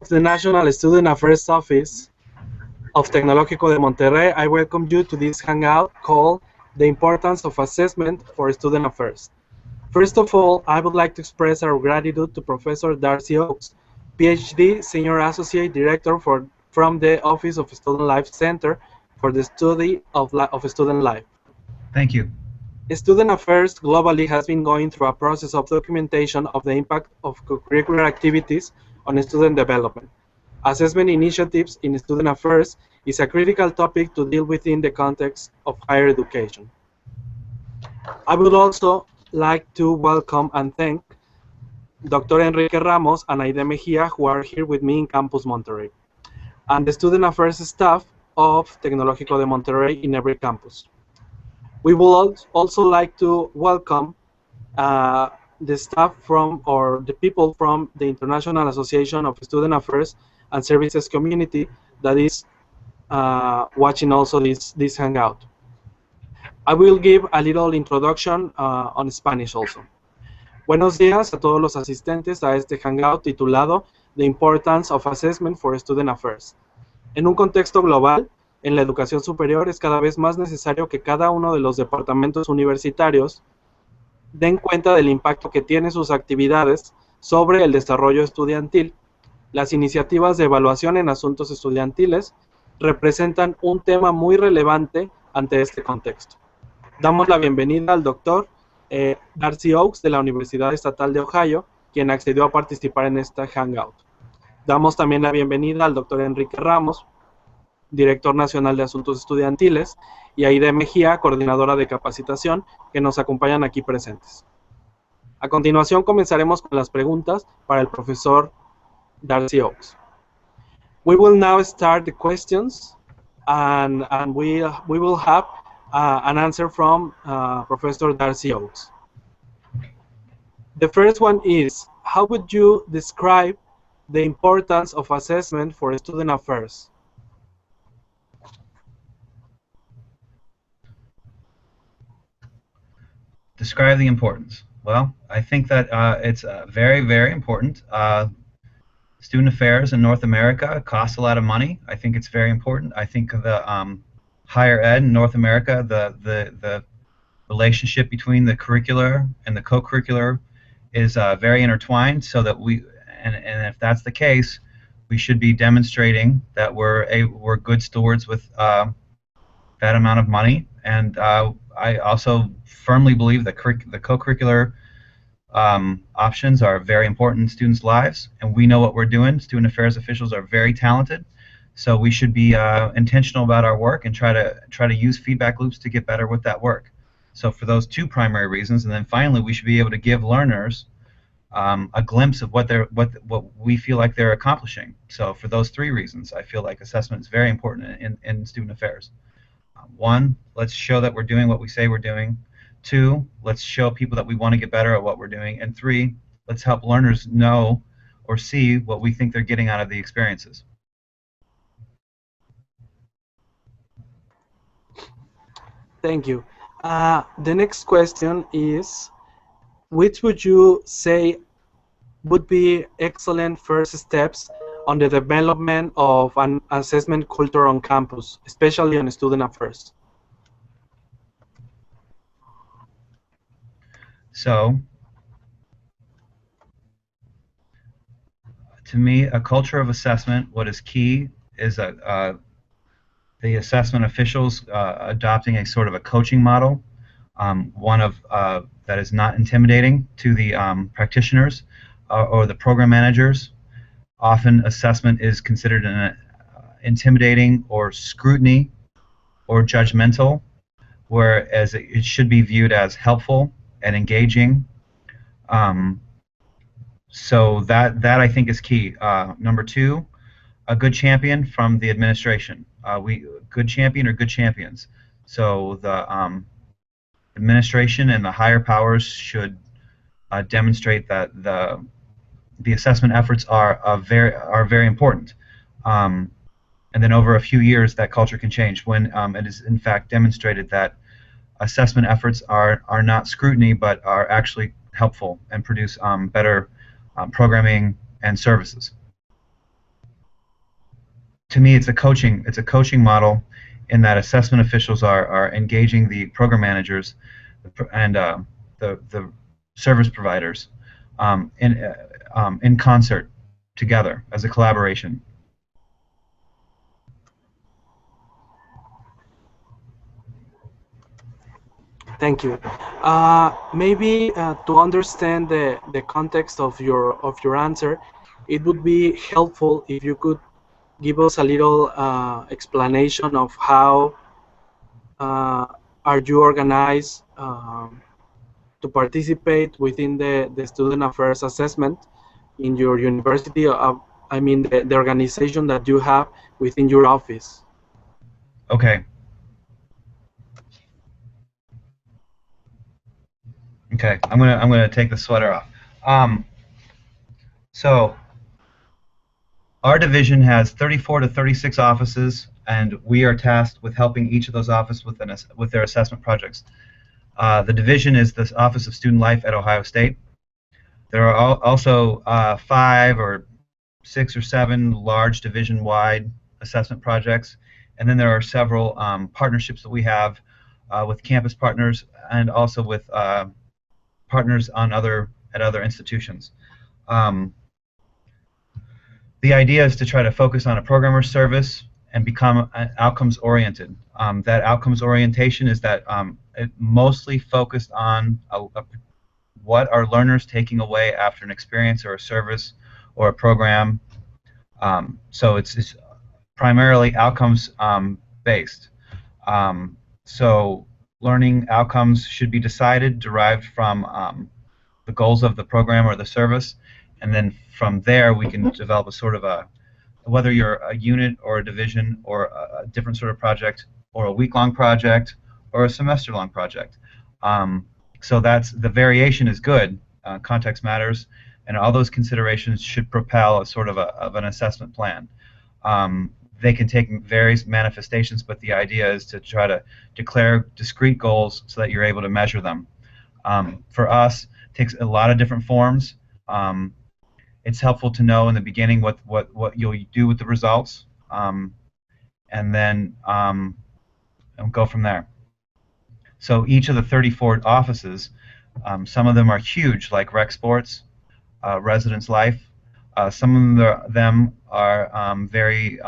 The National Student Affairs Office of Tecnológico de Monterrey, I welcome you to this hangout called The Importance of Assessment for Student Affairs. First of all, I would like to express our gratitude to Professor Darcy Oaks, PhD Senior Associate Director from the Office of Student Life Center for the Study of Student Life. Thank you. Student Affairs globally has been going through a process of documentation of the impact of co-curricular activities on student development. Assessment initiatives in student affairs is a critical topic to deal with in the context of higher education. I would also like to welcome and thank Dr. Enrique Ramos and Aide Mejia, who are here with me in Campus Monterrey, and the student affairs staff of Tecnológico de Monterrey in every campus. We will also like to welcome the staff from, or the people from the International Association of Student Affairs and Services community that is watching also this hangout. I will give a little introduction on Spanish also. Buenos días a todos los asistentes a este hangout titulado The Importance of Assessment for Student Affairs. En un contexto global, en la educación superior es cada vez más necesario que cada uno de los departamentos universitarios den cuenta del impacto que tienen sus actividades sobre el desarrollo estudiantil. Las iniciativas de evaluación en asuntos estudiantiles representan un tema muy relevante ante este contexto. Damos la bienvenida al doctor Darcy Oaks de la Universidad Estatal de Ohio, quien accedió a participar en esta hangout. Damos también la bienvenida al doctor Enrique Ramos, Director Nacional de Asuntos Estudiantiles, y Aide Mejía, Coordinadora de Capacitación, que nos acompañan aquí presentes. A continuación comenzaremos con las preguntas para el profesor Darcy Oaks. We will now start the questions, and we will have an answer from Professor Darcy Oaks. The first one is, how would you describe the importance of assessment for student affairs? Describe the importance. Well, I think that it's very, very important. Student affairs in North America costs a lot of money. I think it's very important. I think the higher ed in North America, the relationship between the curricular and the co-curricular is very intertwined, so that and if that's the case, we should be demonstrating that we're good stewards with that amount of money. And I also firmly believe that the co-curricular options are very important in students' lives, and we know what we're doing. Student affairs officials are very talented, so we should be intentional about our work and try to use feedback loops to get better with that work. So for those two primary reasons, and then finally, we should be able to give learners a glimpse of what we feel like they're accomplishing. So for those three reasons, I feel like assessment is very important in student affairs. One, let's show that we're doing what we say we're doing. Two, let's show people that we want to get better at what we're doing. And three, let's help learners know or see what we think they're getting out of the experiences. Thank you. The next question is, which would you say would be excellent first steps on the development of an assessment culture on campus, especially on student affairs? So, to me, a culture of assessment, what is key is the assessment officials adopting a sort of a coaching model, one of that is not intimidating to the practitioners or the program managers. Often assessment is considered an intimidating or scrutiny or judgmental, whereas it should be viewed as helpful and engaging. So that I think is key. Number two, a good champion from the administration. Good champion or good champions. So the administration and the higher powers should demonstrate that the assessment efforts are very important. And then over a few years, that culture can change when it is in fact demonstrated that assessment efforts are not scrutiny, but are actually helpful and produce better programming and services. to me, it's a coaching model in that assessment officials are engaging the program managers and the service providers in concert together as a collaboration. Thank you. Maybe to understand the context of your answer, it would be helpful if you could give us a little explanation of how are you organized to participate within the student affairs assessment in your university. I mean the organization that you have within your office. Okay. Okay. I'm gonna take the sweater off. So our division has 34 to 36 offices, and we are tasked with helping each of those offices with their assessment projects. The division is the Office of Student Life at Ohio State. There are also 5 or 6 or 7 large division-wide assessment projects, and then there are several partnerships that we have with campus partners and also with partners at other institutions. The idea is to try to focus on a programmer's service and become outcomes-oriented. That outcomes orientation is that it mostly focused on what are learners taking away after an experience or a service or a program. So it's primarily outcomes based. So learning outcomes should be derived from the goals of the program or the service, and then from there we can develop a sort of whether you're a unit or a division or a different sort of project or a week-long project or a semester-long project. So the variation is good. Context matters, and all those considerations should propel a sort of an assessment plan. They can take various manifestations, but the idea is to try to declare discrete goals so that you're able to measure them. For us, it takes a lot of different forms. It's helpful to know in the beginning what you'll do with the results, and then go from there. So each of the 34 offices, some of them are huge, like Rec Sports, Residence Life. Some of them are very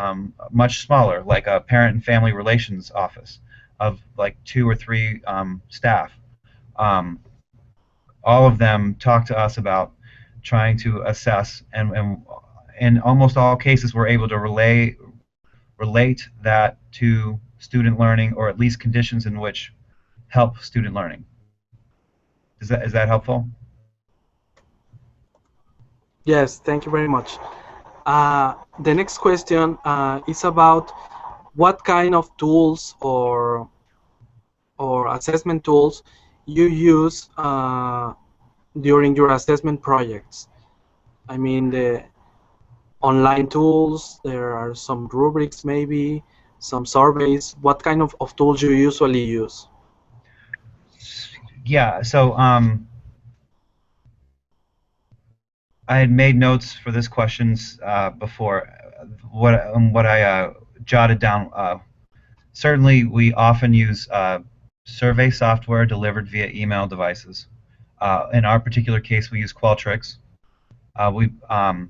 much smaller, like a Parent and Family Relations office of like 2 or 3 staff. All of them talk to us about trying to assess, and in almost all cases we're able to relate that to student learning, or at least conditions in which help student learning. Is that helpful? Yes, thank you very much. The next question is about what kind of tools or assessment tools you use during your assessment projects. I mean, the online tools, there are some rubrics maybe, some surveys. What kind of tools you usually use? Yeah, so I had made notes for this questions before. What I jotted down. Certainly, we often use survey software delivered via email devices. In our particular case, we use Qualtrics. And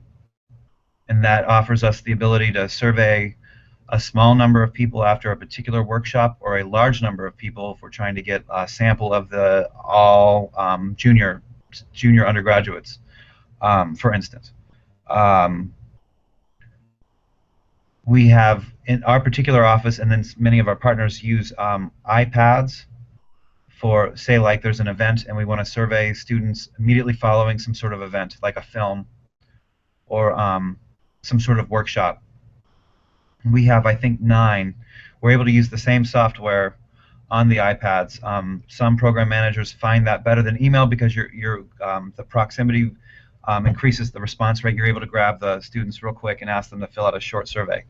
that offers us the ability to survey a small number of people after a particular workshop, or a large number of people if we're trying to get a sample of all junior undergraduates, for instance. We have, in our particular office, and then many of our partners use iPads for, say, like there's an event and we want to survey students immediately following some sort of event, like a film or some sort of workshop. We have, I think, 9. We're able to use the same software on the iPads. Some program managers find that better than email because the proximity increases the response rate. You're able to grab the students real quick and ask them to fill out a short survey.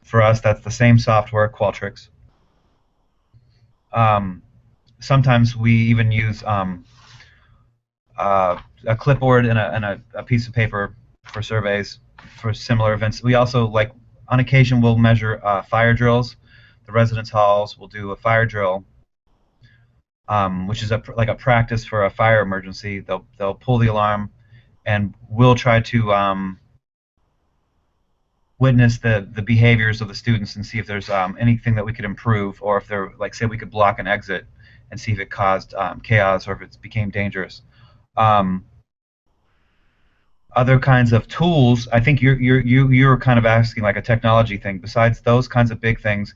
For us, that's the same software, Qualtrics. Sometimes we even use a clipboard and a piece of paper for surveys for similar events. We also like on occasion, we'll measure fire drills. The residence halls will do a fire drill, which is like a practice for a fire emergency. They'll pull the alarm, and we'll try to witness the behaviors of the students and see if there's anything that we could improve, or if they're, like, say we could block an exit and see if it caused chaos or if it became dangerous. Other kinds of tools, I think you're kind of asking like a technology thing. Besides those kinds of big things,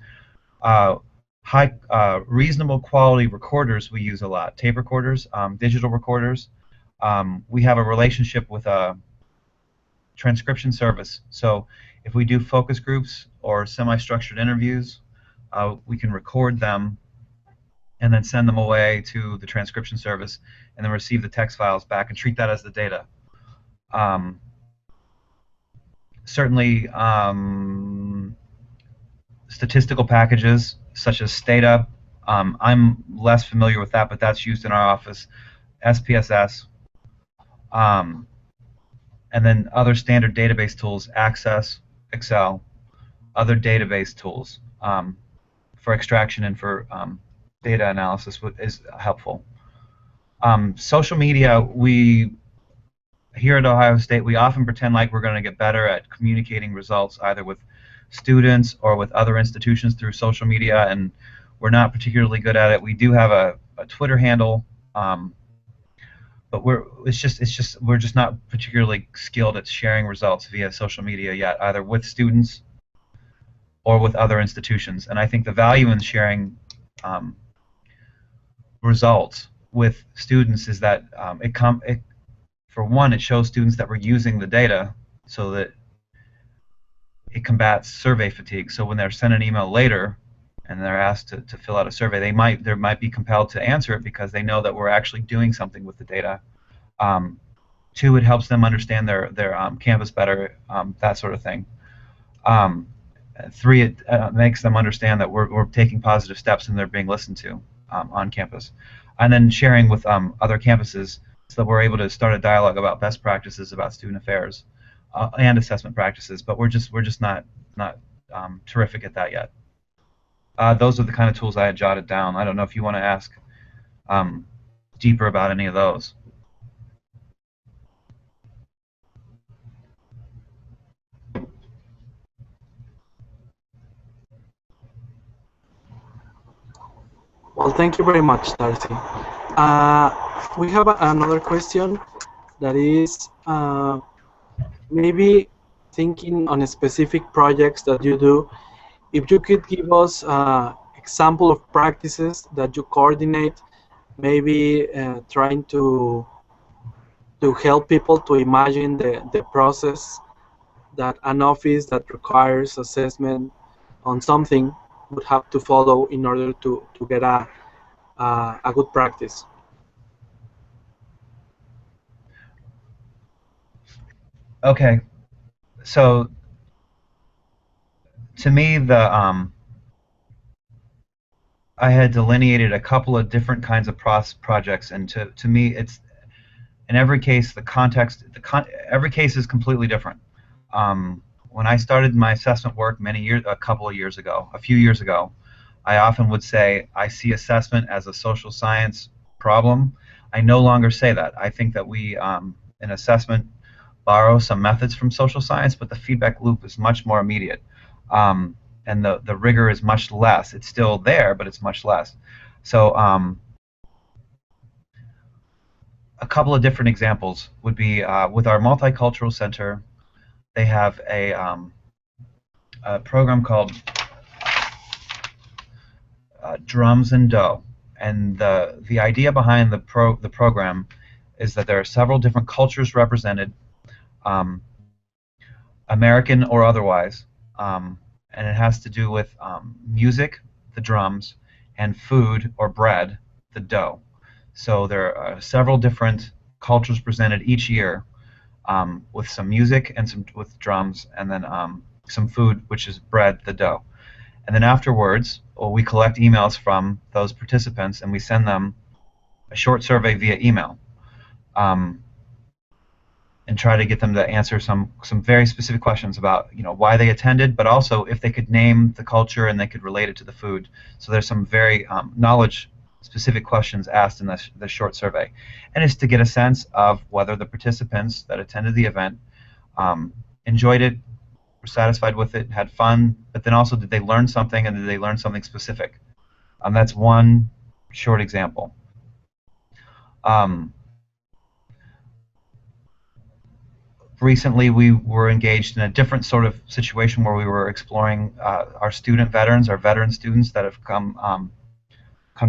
reasonable quality recorders we use a lot. Tape recorders, digital recorders. We have a relationship with a transcription service. So if we do focus groups or semi-structured interviews, we can record them and then send them away to the transcription service, and then receive the text files back and treat that as the data. Certainly, statistical packages such as Stata. I'm less familiar with that, but that's used in our office. SPSS. And then other standard database tools, Access, Excel, other database tools for extraction and for data analysis is helpful. Social media, here at Ohio State, we often pretend like we're going to get better at communicating results either with students or with other institutions through social media, and we're not particularly good at it. We do have a Twitter handle, but we're just not particularly skilled at sharing results via social media yet, either with students or with other institutions. And I think the value in sharing results with students is that for one, it shows students that we're using the data so that it combats survey fatigue. So when they're sent an email later and they're asked to fill out a survey, they might be compelled to answer it because they know that we're actually doing something with the data. Two, it helps them understand their campus better, that sort of thing. Three, it makes them understand that we're taking positive steps and they're being listened to on campus. And then sharing with other campuses, so that we're able to start a dialogue about best practices about student affairs and assessment practices. But we're just not terrific at that yet. Those are the kind of tools I had jotted down. I don't know if you want to ask deeper about any of those. Well, thank you very much, Darcy. We have another question that is maybe thinking on specific projects that you do. If you could give us an example of practices that you coordinate, maybe trying to help people to imagine the process that an office that requires assessment on something would have to follow in order to get a good practice. Okay, so to me, I had delineated a couple of different kinds of projects, and to me, it's in every case the context. Every case is completely different. When I started my assessment work a few years ago, I often would say I see assessment as a social science problem. I no longer say that. I think that we in assessment borrow some methods from social science, but the feedback loop is much more immediate. And the rigor is much less. It's still there, but it's much less. So a couple of different examples would be with our Multicultural Center, they have a program called Drums and Dough. And the idea behind the program is that there are several different cultures represented, American or otherwise, and it has to do with music, the drums, and food or bread, the dough. So there are several different cultures presented each year, with some music and with drums, and then some food, which is bread, the dough. And then afterwards, we collect emails from those participants, and we send them a short survey via email. and try to get them to answer some very specific questions about why they attended, but also if they could name the culture and they could relate it to the food. So there's some very knowledge specific questions asked in this short survey, and it's to get a sense of whether the participants that attended the event enjoyed it, were satisfied with it, had fun, but then also did they learn something, and did they learn something specific. That's one short example. Recently, we were engaged in a different sort of situation where we were exploring our student veterans, our veteran students that have come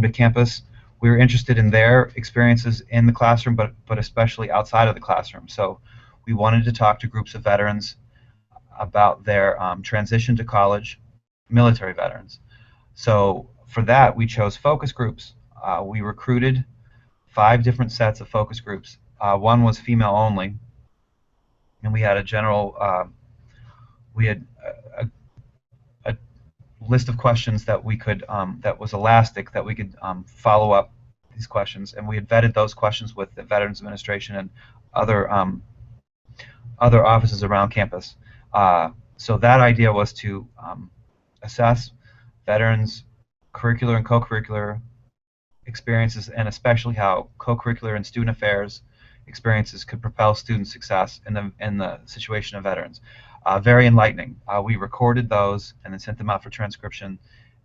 to campus. We were interested in their experiences in the classroom, but especially outside of the classroom. So we wanted to talk to groups of veterans about their transition to college, military veterans. So for that, we chose focus groups. We recruited 5 different sets of focus groups. One was female only, and we had a general, we had a list of questions that we could, that was elastic, that we could follow up these questions, and we had vetted those questions with the Veterans Administration and other offices around campus. So that idea was to assess veterans' curricular and co-curricular experiences, and especially how co-curricular and student affairs experiences could propel student success in the situation of veterans. Very enlightening. We recorded those and then sent them out for transcription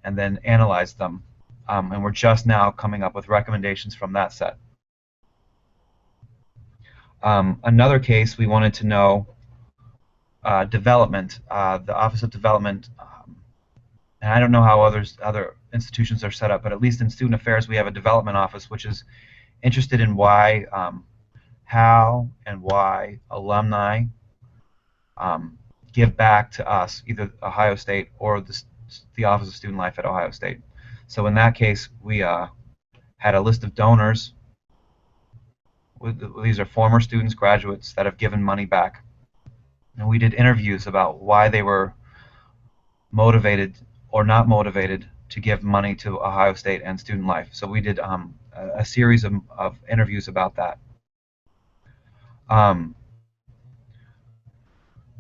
and then analyzed them. And we're just now coming up with recommendations from that set. Another case, we wanted to know development, the Office of Development, and I don't know how other institutions are set up, but at least in student affairs we have a development office which is interested in why, how and why alumni give back to us, either Ohio State or the Office of Student Life at Ohio State. So in that case, we had a list of donors. These are former students, graduates that have given money back. And we did interviews about why they were motivated or not motivated to give money to Ohio State and Student Life. So we did a series of interviews about that.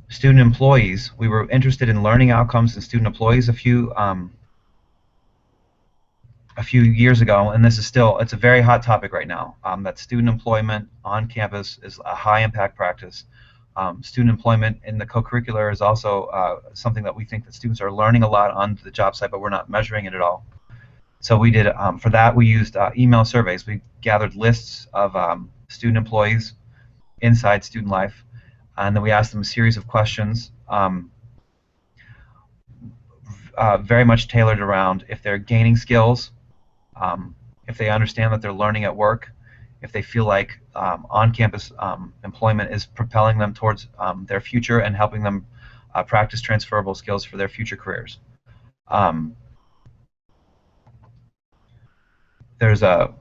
Student employees, we were interested in learning outcomes in student employees a few years ago, and this is still, it's a very hot topic right now, that student employment on campus is a high impact practice. Student employment in the co-curricular is also something that we think that students are learning a lot on the job site, but we're not measuring it at all. So we did, for that we used email surveys. We gathered lists of student employees inside Student Life, and then we asked them a series of questions, very much tailored around if they're gaining skills, if they understand that they're learning at work, if they feel like on-campus employment is propelling them towards their future and helping them practice transferable skills for their future careers. There's a,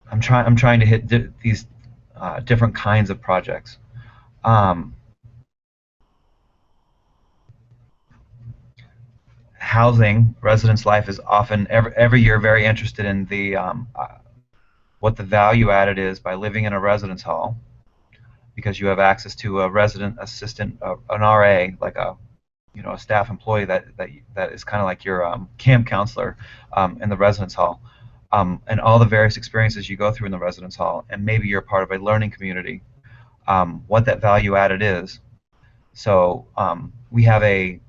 I'm trying to hit these different kinds of projects. Housing, residence life is often every year very interested in the what the value added is by living in a residence hall, because you have access to a resident assistant, an RA, like a a staff employee that is kind of like your camp counselor in the residence hall, and all the various experiences you go through in the residence hall, and maybe you're part of a learning community, what that value added is. So we have a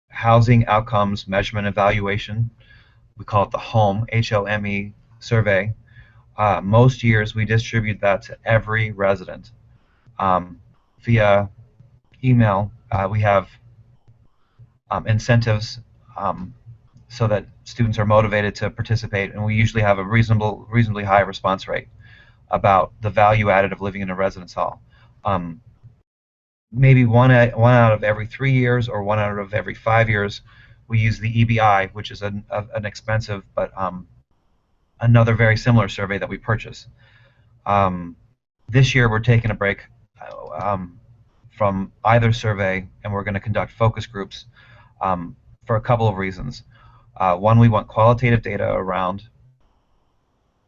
housing outcomes measurement evaluation. We call it the HOME, H-O-M-E survey. Most years we distribute that to every resident via email. We have incentives so that students are motivated to participate, and we usually have a reasonably high response rate about the value added of living in a residence hall. Maybe one out of every 3 years or 1 out of every 5 years, we use the EBI, which is an expensive but another very similar survey that we purchase. This year we're taking a break from either survey, and we're going to conduct focus groups for a couple of reasons. One, we want qualitative data around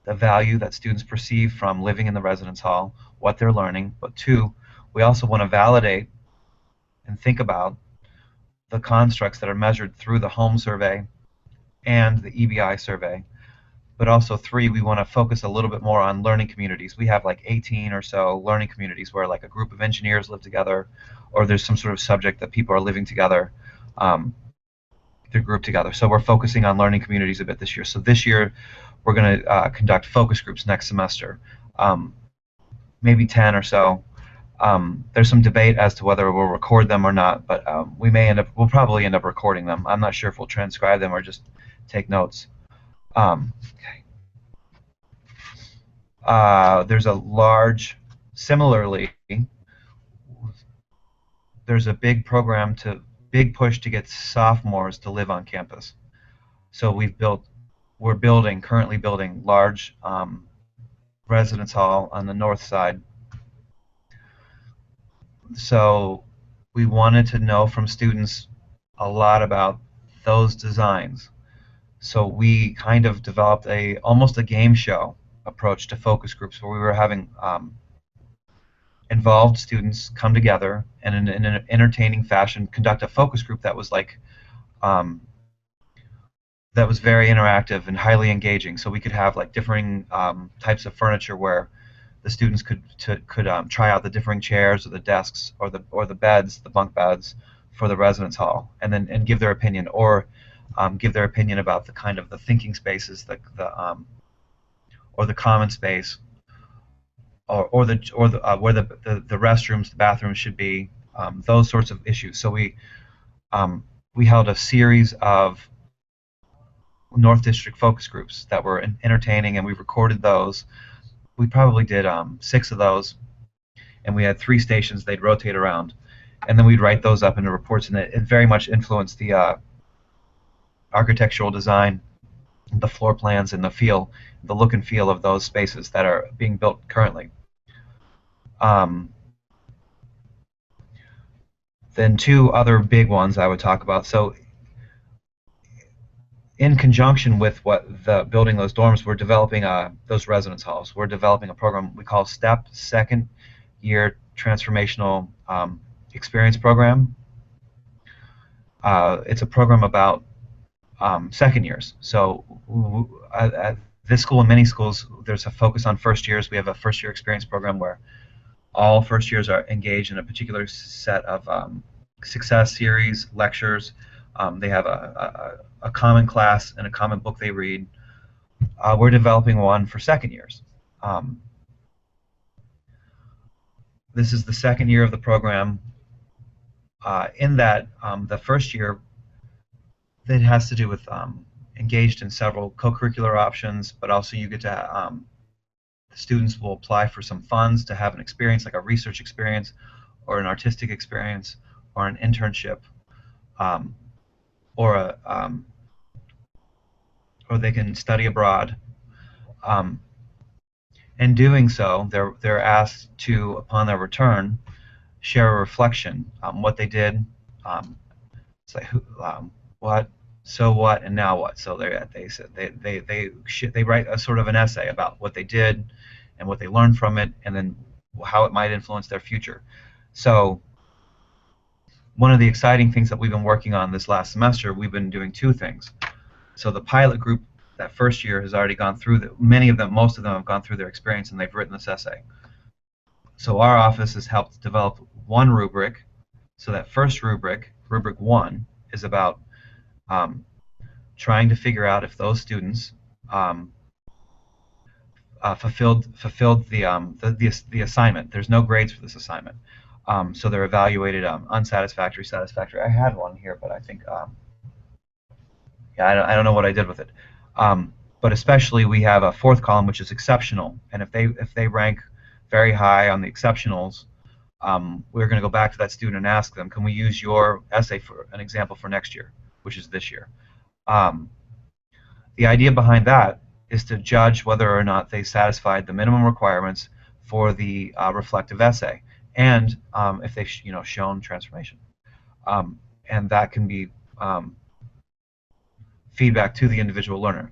the value that students perceive from living in the residence hall, what they're learning, but two, we also want to validate and think about the constructs that are measured through the home survey and the EBI survey. But also three, we want to focus a little bit more on learning communities. We have like 18 or so learning communities where like a group of engineers live together, or there's some sort of subject that people are living together. They're grouped together. So we're focusing on learning communities a bit this year. So this year we're going to conduct focus groups next semester, maybe 10 or so. There's some debate as to whether we'll record them or not, but we'll probably end up recording them. I'm not sure if we'll transcribe them or just take notes. Okay. There's a large, similarly, there's a big program big push to get sophomores to live on campus. So we're currently building large residence hall on the north side. So we wanted to know from students a lot about those designs. So we kind of developed almost a game show approach to focus groups where we were having involved students come together and in an entertaining fashion conduct a focus group that was like that was very interactive and highly engaging. So we could have like differing types of furniture where the students could try out the differing chairs or the desks or the beds, the bunk beds for the residence hall, and give their opinion, or give their opinion about the kind of the thinking spaces, or the common space, or where the restrooms, the bathrooms should be, those sorts of issues. So we held a series of North District focus groups that were entertaining, and we recorded those. We probably did 6 of those, and we had 3 stations they'd rotate around, and then we'd write those up into reports, and it very much influenced the architectural design, the floor plans, and the look and feel of those spaces that are being built currently. Then 2 other big ones I would talk about. So in conjunction with building those dorms, we're developing those residence halls. We're developing a program we call STEP, Second Year Transformational Experience Program. It's a program about second years. So at this school and many schools, there's a focus on first years. We have a first year experience program where all first years are engaged in a particular set of success series, lectures. They have a common class and a common book they read. We're developing one for second years. This is the second year of the program. In that, the first year, it has to do with engaged in several co-curricular options, but also you get to the students will apply for some funds to have an experience, like a research experience or an artistic experience or an internship, or they can study abroad. In doing so, they're asked to, upon their return, share a reflection on what they did. It's like what, so what, and now what. So they write a sort of an essay about what they did and what they learned from it, and then how it might influence their future. So one of the exciting things that we've been working on this last semester, we've been doing 2 things. So the pilot group that first year has already gone through, most of them have gone through their experience and they've written this essay. So our office has helped develop one rubric. So that first rubric, rubric 1, is about trying to figure out if those students fulfilled the assignment. There's no grades for this assignment. So they're evaluated unsatisfactory, satisfactory. I had one here, but I think I don't know what I did with it. But especially we have a 4th column which is exceptional, and if they rank very high on the exceptionals, we're going to go back to that student and ask them, can we use your essay for an example for next year, which is this year. The idea behind that is to judge whether or not they satisfied the minimum requirements for the reflective essay, and if they've shown transformation. And that can be feedback to the individual learner.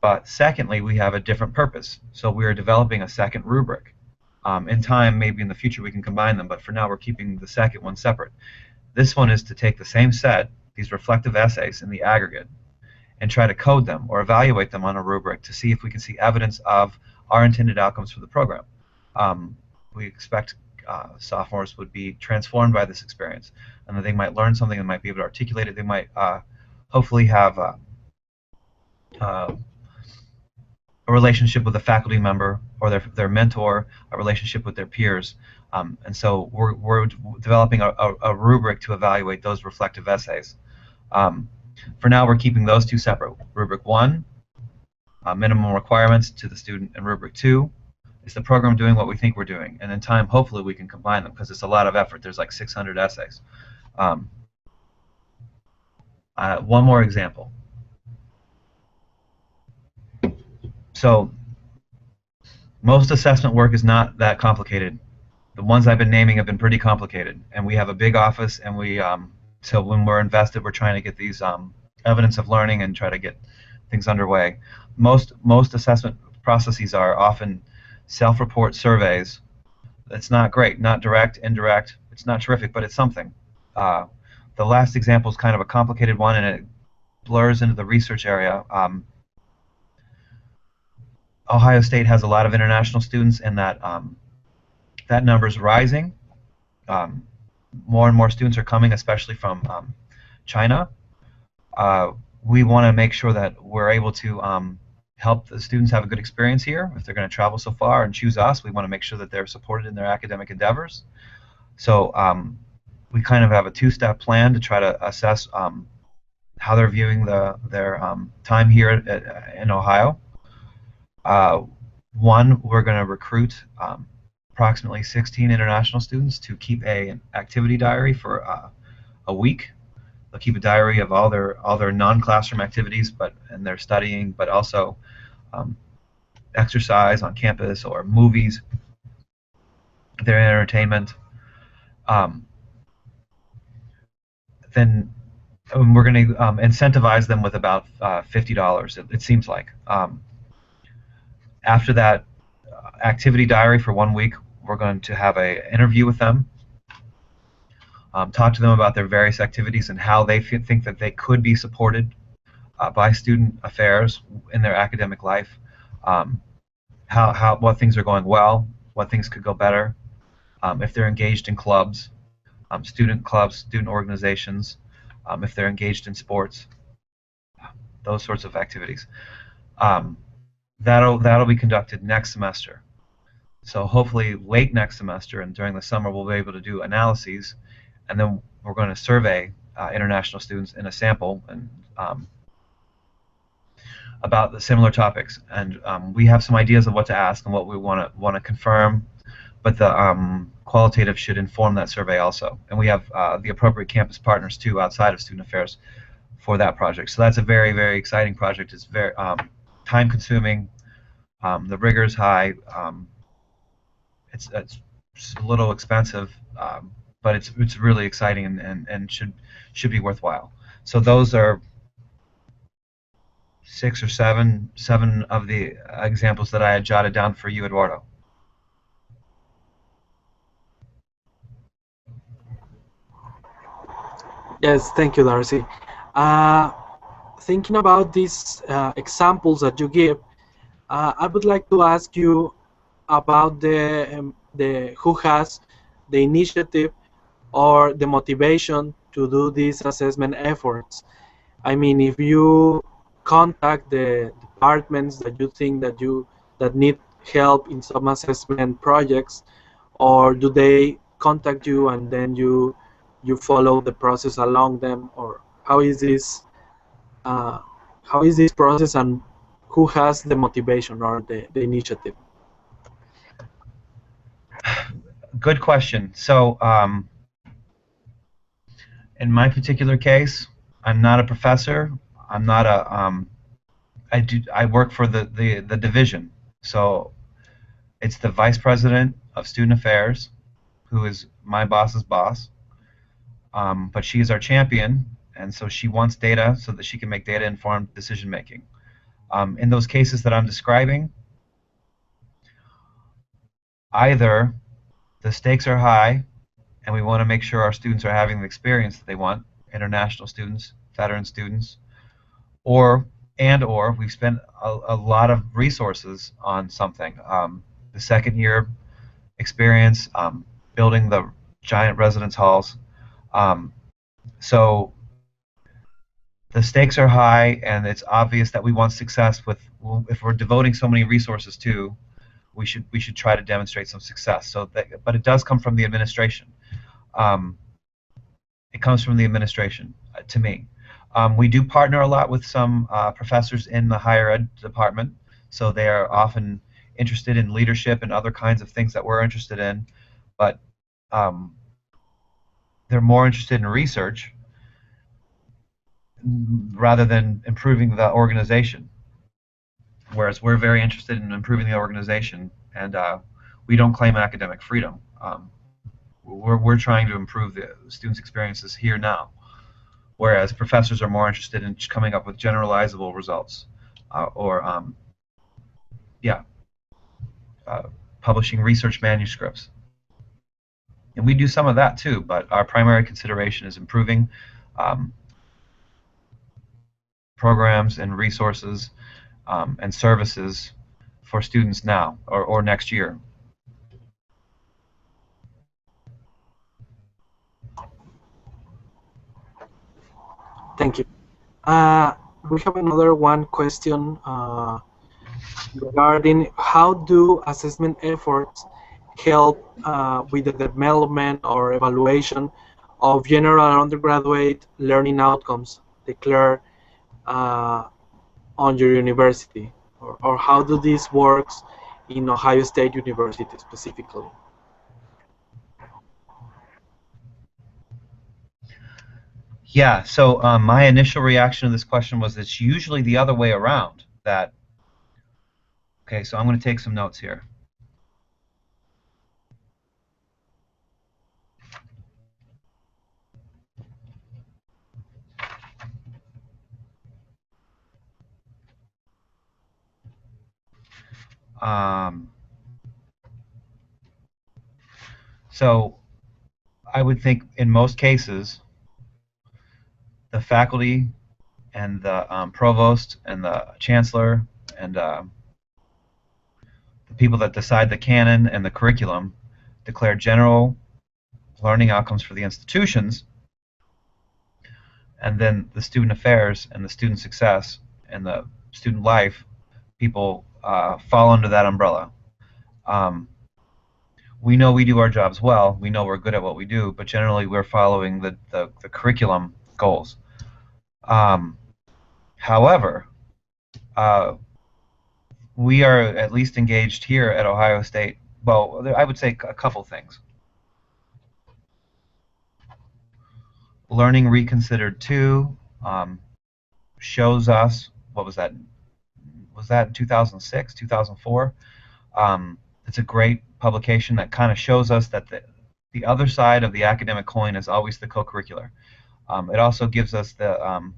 But secondly, we have a different purpose. So we are developing a second rubric. In time, maybe in the future, we can combine them, but for now, we're keeping the second one separate. This one is to take the same set, these reflective essays in the aggregate, and try to code them or evaluate them on a rubric to see if we can see evidence of our intended outcomes for the program. We expect sophomores would be transformed by this experience, and that they might learn something, they might be able to articulate it, they might hopefully have a relationship with a faculty member or their mentor, a relationship with their peers. And so we're developing a rubric to evaluate those reflective essays. For now, we're keeping those two separate. Rubric 1, minimum requirements to the student, and Rubric 2 is the program doing what we think we're doing. And in time, hopefully, we can combine them because it's a lot of effort. There's like 600 essays. One more example. So most assessment work is not that complicated. The ones I've been naming have been pretty complicated, and we have a big office, and we so when we're invested, we're trying to get these evidence of learning and try to get things underway. Most assessment processes are often self-report surveys. It's not great, not direct, indirect. It's not terrific, but it's something. The last example is kind of a complicated one, and it blurs into the research area. Ohio State has a lot of international students, and that that number is rising. More and more students are coming, especially from China. We want to make sure that we're able to help the students have a good experience here. If they're going to travel so far and choose us, we want to make sure that they're supported in their academic endeavors. So we kind of have a two-step plan to try to assess how they're viewing their time here in Ohio. One, we're going to recruit approximately 16 international students to keep an activity diary for a week. They'll keep a diary of all their non-classroom activities, and their studying, but also exercise on campus or movies, their entertainment. Then we're going to incentivize them with about $50. It seems like. After that activity diary for 1 week, we're going to have an interview with them, talk to them about their various activities and how they think that they could be supported by student affairs in their academic life, what things are going well, what things could go better, if they're engaged in clubs, student organizations, if they're engaged in sports, those sorts of activities. That'll be conducted next semester. So hopefully late next semester and during the summer we'll be able to do analyses, and then we're going to survey international students in a sample and about the similar topics. And we have some ideas of what to ask and what we want to confirm, but the qualitative should inform that survey also. And we have the appropriate campus partners too outside of student affairs for that project. So that's a very, very exciting project. It's very time-consuming. The rigor is high. It's a little expensive, but it's really exciting and should be worthwhile. So those are 6 or 7 of the examples that I had jotted down for you, Eduardo. Yes, thank you, Darcy. Thinking about these examples that you give, I would like to ask you about the who has the initiative or the motivation to do these assessment efforts. I mean, if you contact the departments that you think that need help in some assessment projects, or do they contact you and then you follow the process along them, or how is this process, and who has the motivation or the initiative? Good question. So in my particular case, I'm not a professor. I'm not a I work for the division. So it's the vice president of student affairs, who is my boss's boss. But she is our champion, and so she wants data so that she can make data-informed decision-making. In those cases that I'm describing, either the stakes are high and we want to make sure our students are having the experience that they want, international students, veteran students, or we've spent a lot of resources on something. The second year experience, building the giant residence halls. So the stakes are high, and it's obvious that we want success. If we're devoting so many resources to, we should try to demonstrate some success. But it does come from the administration. It comes from the administration, to me. We do partner a lot with some professors in the higher ed department, so they are often interested in leadership and other kinds of things that we're interested in, but they're more interested in research rather than improving the organization, whereas we're very interested in improving the organization, and we don't claim academic freedom. We're trying to improve the students' experiences here now, whereas professors are more interested in coming up with generalizable results, publishing research manuscripts. And we do some of that too, but our primary consideration is improving programs and resources and services for students now or next year. Thank you. We have another one question regarding how do assessment efforts help with the development or evaluation of general undergraduate learning outcomes declared on your university, or how do this works in Ohio State University specifically? Yeah, so my initial reaction to this question was it's usually the other way around. Okay, so I'm going to take some notes here. So I would think in most cases the faculty and the provost and the chancellor and the people that decide the canon and the curriculum declare general learning outcomes for the institutions, and then the student affairs and the student success and the student life people fall under that umbrella. We know we do our jobs well, we know we're good at what we do, but generally we're following the curriculum goals. However, we are at least engaged here at Ohio State. Well, I would say a couple things. Learning Reconsidered 2 shows us, what was that? Was that 2006, 2004? It's a great publication that kind of shows us that the other side of the academic coin is always the co-curricular. It also gives us the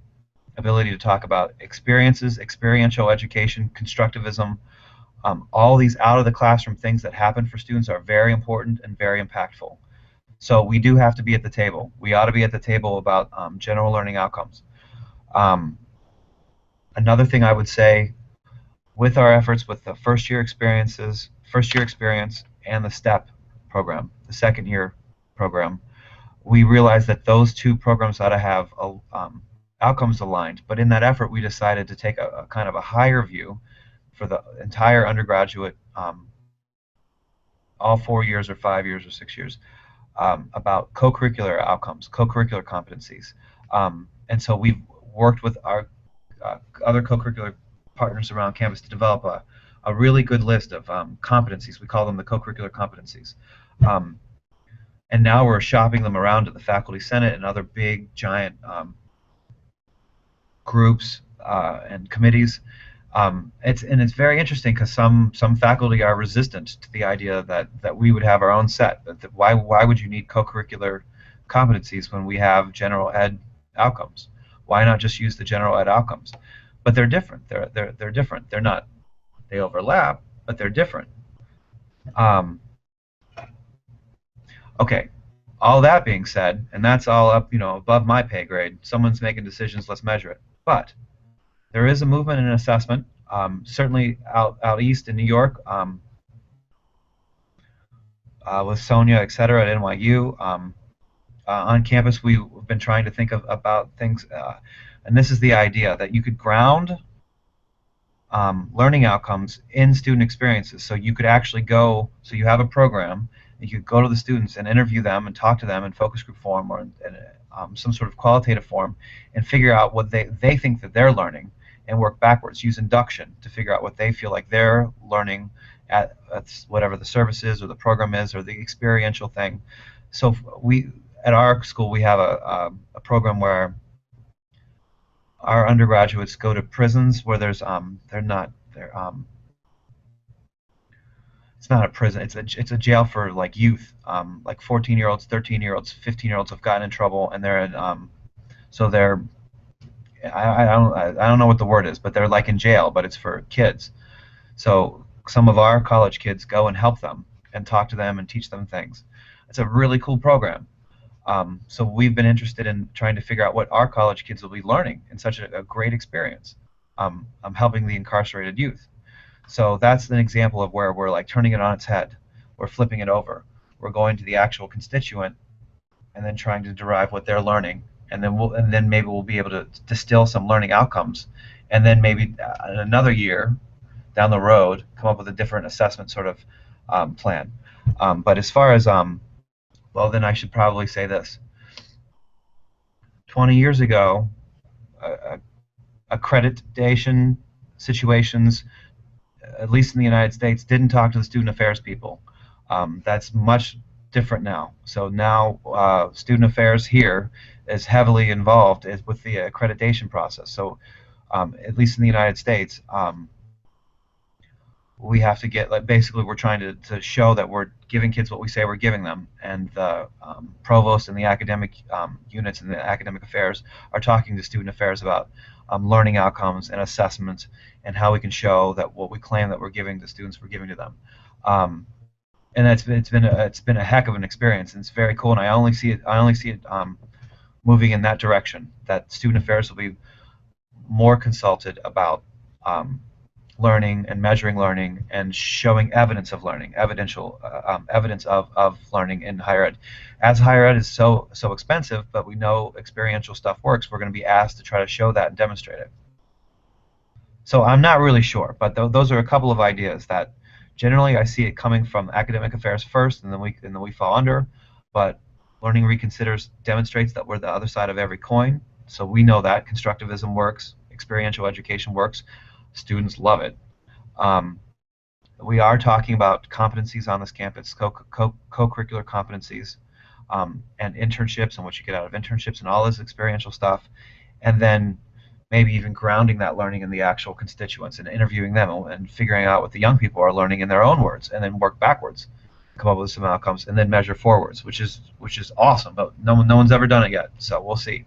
ability to talk about experiences, experiential education, constructivism. All these out-of-the-classroom things that happen for students are very important and very impactful. So we do have to be at the table. We ought to be at the table about general learning outcomes. Another thing I would say, with our efforts with the first-year experience and the STEP program, the second-year program, we realized that those two programs ought to have outcomes aligned. But in that effort, we decided to take a kind of a higher view for the entire undergraduate, all 4 years or 5 years or 6 years, about co-curricular outcomes, co-curricular competencies. And so we've worked with our other co-curricular partners around campus to develop a really good list of competencies. We call them the co-curricular competencies. And now we're shopping them around to the Faculty Senate and other big, giant groups and committees. It's very interesting because some faculty are resistant to the idea that we would have our own set. Why would you need co-curricular competencies when we have general ed outcomes? Why not just use the general ed outcomes? but they're different. They're different. They're not. They overlap, but they're different. Okay. All that being said, and that's all up, above my pay grade. Someone's making decisions. Let's measure it. But there is a movement in assessment. Certainly out east in New York, with Sonia, et cetera, at NYU. On campus, we've been trying to think about things, and this is the idea that you could ground learning outcomes in student experiences. So you could actually go, so you have a program, you could go to the students and interview them and talk to them in focus group form or in some sort of qualitative form and figure out what they think that they're learning and work backwards. Use induction to figure out what they feel like they're learning at whatever the service is or the program is or the experiential thing. So at our school, we have a program where our undergraduates go to prisons where there's it's not a prison, it's a jail for like youth, like 14-year-olds, 13-year-olds, 15-year-olds have gotten in trouble, and they're so they're I don't know what the word is, but they're like in jail, but it's for kids. So some of our college kids go and help them and talk to them and teach them things. It's a really cool program. So we've been interested in trying to figure out what our college kids will be learning in such a great experience. I'm helping the incarcerated youth. So that's an example of where we're like turning it on its head. We're flipping it over. We're going to the actual constituent and then trying to derive what they're learning, and then maybe we'll be able to distill some learning outcomes, and then maybe in another year down the road come up with a different assessment sort of plan. But as far as well, then I should probably say this. 20 years ago, accreditation situations, at least in the United States, didn't talk to the student affairs people. That's much different now. So now student affairs here is heavily involved with the accreditation process. So at least in the United States, we have to get, like, basically we're trying to show that we're giving kids what we say we're giving them, and the provost and the academic units and the academic affairs are talking to student affairs about learning outcomes and assessments and how we can show that what we claim that we're giving to students we're giving to them. And it's been a heck of an experience, and it's very cool, and I only see it moving in that direction, that student affairs will be more consulted about learning and measuring learning and showing evidence of learning, evidence of learning in higher ed. As higher ed is so expensive, but we know experiential stuff works, we're going to be asked to try to show that and demonstrate it. So I'm not really sure, but those are a couple of ideas that generally I see it coming from academic affairs first, and then we fall under. But Learning Reconsiders demonstrates that we're the other side of every coin. So we know that constructivism works, experiential education works. Students love it. We are talking about competencies on this campus, co-curricular competencies, and internships and what you get out of internships and all this experiential stuff, and then maybe even grounding that learning in the actual constituents and interviewing them and figuring out what the young people are learning in their own words, and then work backwards, come up with some outcomes, and then measure forwards, which is awesome. But no one's ever done it yet, so we'll see.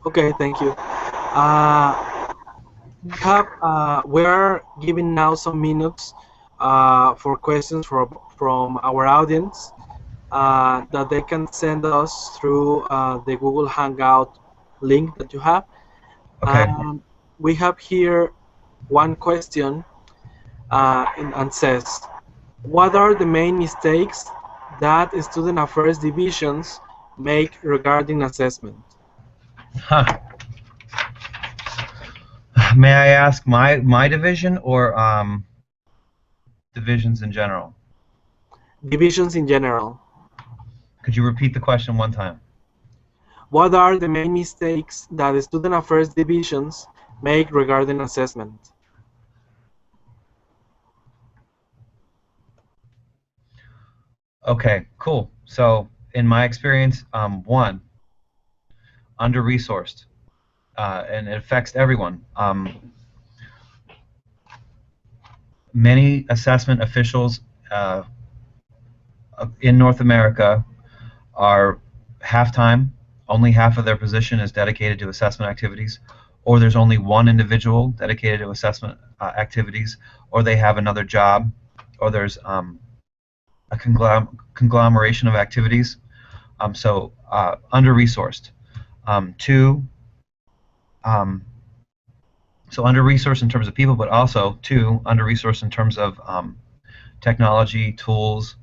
Okay, thank you. We are giving now some minutes for questions from our audience that they can send us through the Google Hangout link that you have. Okay. We have here one question and says, what are the main mistakes that student affairs divisions make regarding assessment? Huh. May I ask my division or divisions in general? Divisions in general. Could you repeat the question one time? What are the main mistakes that the student affairs divisions make regarding assessment? Okay, cool. So in my experience, one, under-resourced, and it affects everyone. Many assessment officials in North America are half-time, only half of their position is dedicated to assessment activities, or there's only one individual dedicated to assessment activities, or they have another job, or there's a conglomeration of activities. So under-resourced. Two, so under-resourced in terms of people, but also, two, under-resourced in terms of technology, tools,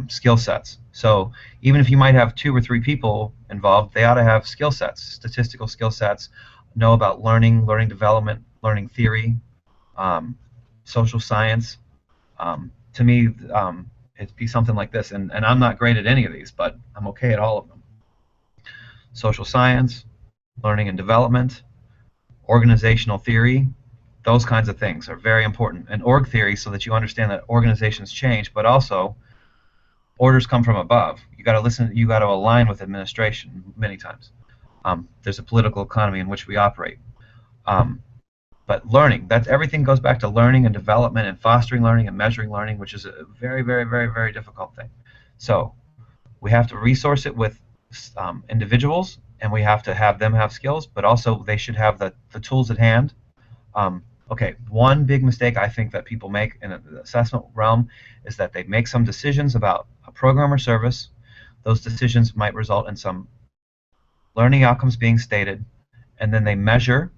skill sets. So even if you might have 2 or 3 people involved, they ought to have skill sets, statistical skill sets, know about learning, learning development, learning theory, social science. To me, it'd be something like this, and I'm not great at any of these, but I'm okay at all of them. Social science, learning and development, organizational theory, those kinds of things are very important. And org theory, so that you understand that organizations change, but also orders come from above. You got to listen. You got to align with administration many times. There's a political economy in which we operate. But learning, that's everything goes back to learning and development and fostering learning and measuring learning, which is a very, very, very, very difficult thing. So we have to resource it with individuals, and we have to have them have skills, but also they should have the tools at hand. Okay, one big mistake I think that people make in the assessment realm is that they make some decisions about a program or service. Those decisions might result in some learning outcomes being stated, and then they measure,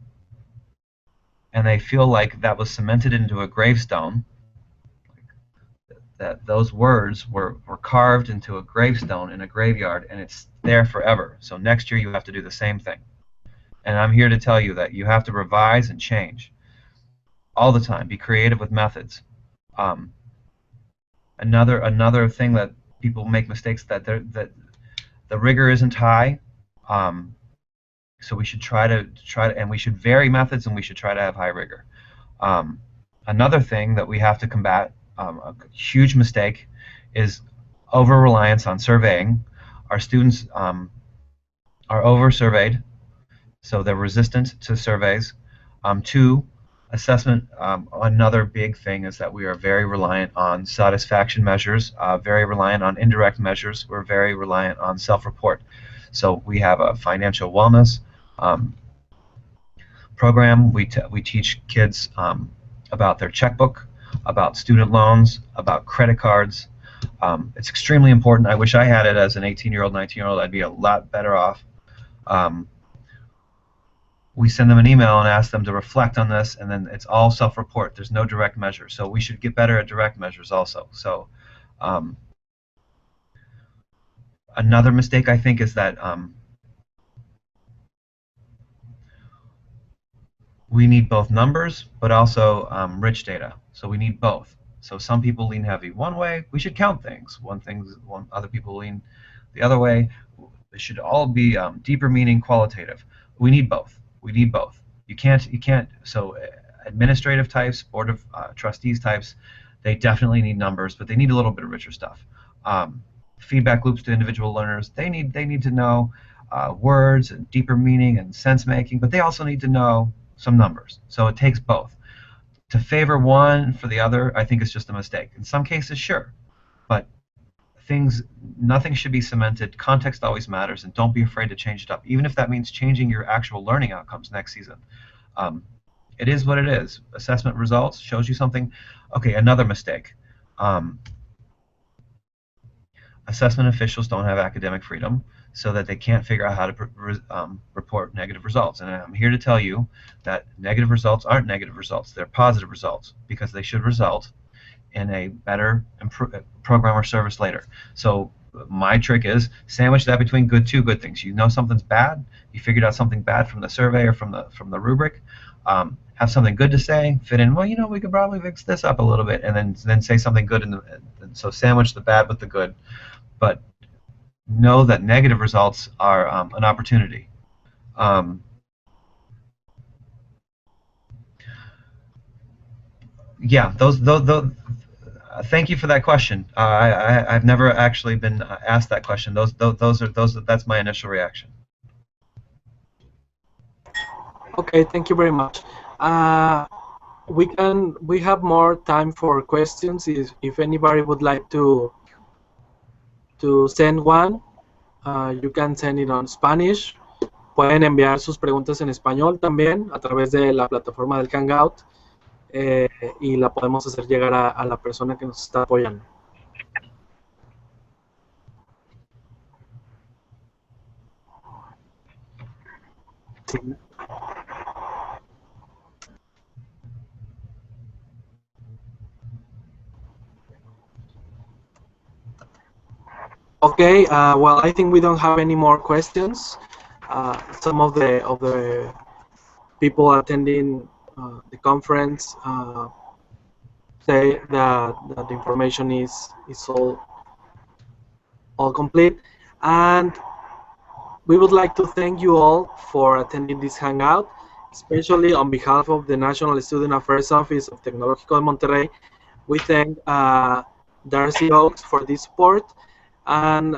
and they feel like that was cemented into a gravestone, that those words were carved into a gravestone in a graveyard, and it's there forever. So next year you have to do the same thing. And I'm here to tell you that you have to revise and change all the time. Be creative with methods. Another thing that people make mistakes, that the rigor isn't high. So we should try to, and we should vary methods, and we should try to have high rigor. Another thing that we have to combat, a huge mistake, is over-reliance on surveying. Our students are over-surveyed, so they're resistant to surveys. Two, assessment, another big thing is that we are very reliant on satisfaction measures, very reliant on indirect measures. We're very reliant on self-report. So we have a financial wellness program. We teach kids about their checkbook, about student loans, about credit cards. It's extremely important. I wish I had it as an 18-year-old, 19-year-old. I'd be a lot better off. We send them an email and ask them to reflect on this, and then it's all self-report. There's no direct measure. So we should get better at direct measures also. So another mistake I think is that we need both numbers, but also rich data. So we need both. So some people lean heavy one way. We should count things. Other people lean the other way. They should all be deeper meaning, qualitative. We need both. We need both. You can't. So administrative types, board of trustees types, they definitely need numbers, but they need a little bit of richer stuff. Feedback loops to individual learners. They need to know words and deeper meaning and sense making, but they also need to know some numbers. So it takes both. To favor one for the other, I think, is just a mistake. In some cases, sure, but nothing should be cemented. Context always matters, and don't be afraid to change it up, even if that means changing your actual learning outcomes next season. It is what it is. Assessment results shows you something. Okay, another mistake. Assessment officials don't have academic freedom, so that they can't figure out how to report negative results. And I'm here to tell you that negative results aren't negative results. They're positive results, because they should result in a better program or service later. So my trick is sandwich that between two good things. You know something's bad, you figured out something bad from the survey or from the rubric, have something good to say, fit in, well, we could probably fix this up a little bit, and then say something good, and so sandwich the bad with the good. But know that negative results are an opportunity. Yeah, those thank you for that question. I've never actually been asked that question. That's my initial reaction. Okay, thank you very much. We have more time for questions if anybody would like to send one. You can send it on Spanish. Pueden enviar sus preguntas en español también a través de la plataforma del Hangout y la podemos hacer llegar a la persona que nos está apoyando. Sí. Okay, well, I think we don't have any more questions. Some of the people attending the conference say that the information is all complete, and we would like to thank you all for attending this hangout, especially on behalf of the National Student Affairs Office of Tecnológico de Monterrey. We thank Darcy Oaks for this support, and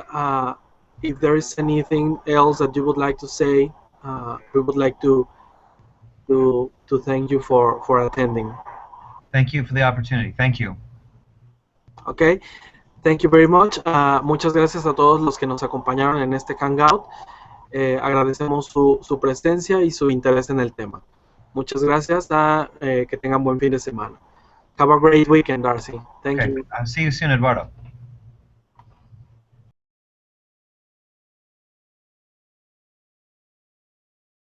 if there is anything else that you would like to say, we would like to thank you for attending. Thank you for the opportunity. Thank you. Okay, thank you very much. Muchas gracias a todos los que nos acompañaron en este hangout. Agradecemos su presencia y su interés en el tema. Muchas gracias. Que tengan buen fin de semana. Have a great weekend, Darcy. Thank you. I'll see you soon, Eduardo.